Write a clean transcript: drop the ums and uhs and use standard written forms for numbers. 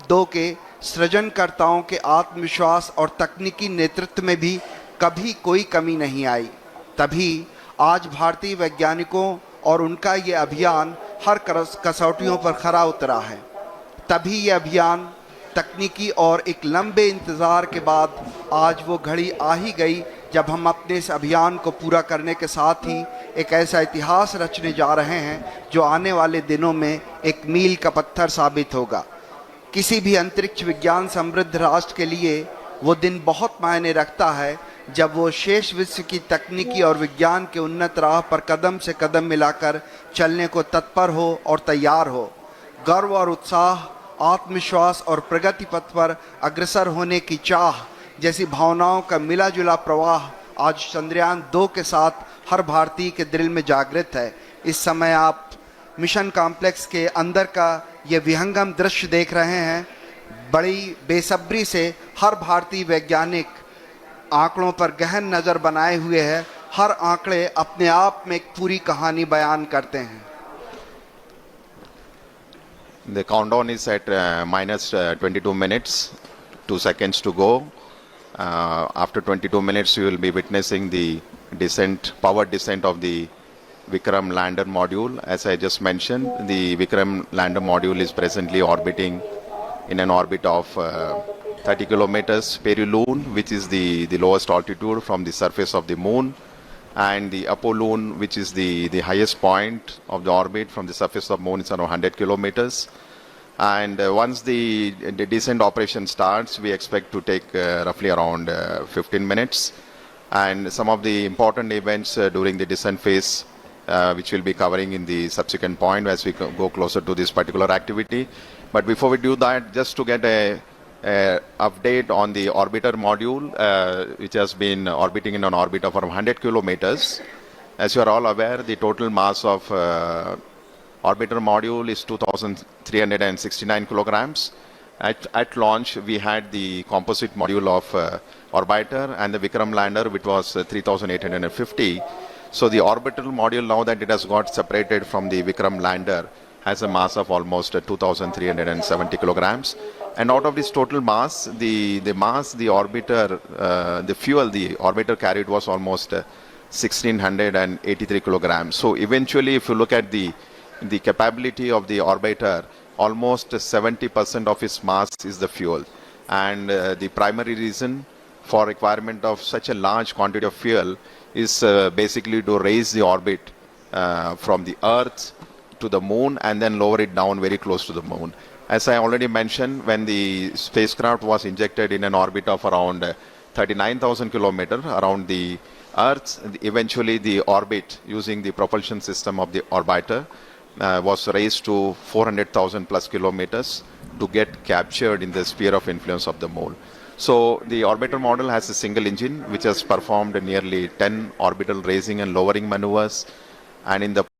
दो के सृजनकर्ताओं के आत्मविश्वास और तकनीकी नेतृत्व में भी कभी कोई कमी नहीं आई। तभी आज भारतीय वैज्ञानिकों और उनका ये अभियान हर कसौटियों पर खरा उतरा है। तभी ये अभियान तकनीकी और एक लंबे इंतज़ार के बाद आज वो घड़ी आ ही गई जब हम अपने इस अभियान को पूरा करने के साथ ही एक ऐसा इतिहास रचने जा रहे हैं जो आने वाले दिनों में एक मील का पत्थर साबित होगा। किसी भी अंतरिक्ष विज्ञान समृद्ध राष्ट्र के लिए वो दिन बहुत मायने रखता है जब वो शेष विश्व की तकनीकी और विज्ञान के उन्नत राह पर कदम से कदम मिलाकर चलने को तत्पर हो और तैयार हो। गर्व और उत्साह, आत्मविश्वास और प्रगति पथ पर अग्रसर होने की चाह जैसी भावनाओं का मिला जुला प्रवाह आज चंद्रयान 2 के साथ हर भारतीय के दिल में जागृत है। इस समय आप मिशन कॉम्प्लेक्स के अंदर का ये विहंगम दृश्य देख रहे हैं। बड़ी बेसब्री से हर भारतीय वैज्ञानिक आंकड़ों पर गहन नज़र बनाए हुए है। हर आंकड़े अपने आप में एक पूरी कहानी बयान करते हैं। The countdown is at minus 22 minutes, 2 seconds to go. After 22 minutes, you will be witnessing the descent, powered descent of the Vikram lander module. As I just mentioned, the Vikram lander module is presently orbiting in an orbit of 30 kilometers perihelion, which is the lowest altitude from the surface of the moon, and the apollune, which is the highest point of the orbit from the surface of moon, is around 100 kilometers. And once the descent operation starts, we expect to take roughly around 15 minutes. And some of the important events during the descent phase, which we'll be covering in the subsequent point as we go closer to this particular activity. But before we do that, just to get a update on the orbiter module, which has been orbiting in an orbit of around 100 kilometers. As you are all aware, the total mass of orbiter module is 2,369 kilograms. At launch, we had the composite module of orbiter and the Vikram lander, which was 3,850. So the orbital module, now that it has got separated from the Vikram lander, has a mass of almost 2,370 kilograms. And out of this total mass, the orbiter, the fuel the orbiter carried was almost 1,683 kilograms. So eventually, if you look at the capability of the orbiter, almost 70% of its mass is the fuel. And the primary reason for requirement of such a large quantity of fuel is basically to raise the orbit from the Earth to the moon and then lower it down very close to the moon. As I already mentioned, when the spacecraft was injected in an orbit of around 39,000 kilometers around the Earth, eventually the orbit using the propulsion system of the orbiter was raised to 400,000 plus kilometers to get captured in the sphere of influence of the moon. So the orbiter model has a single engine which has performed nearly 10 orbital raising and lowering maneuvers, and in the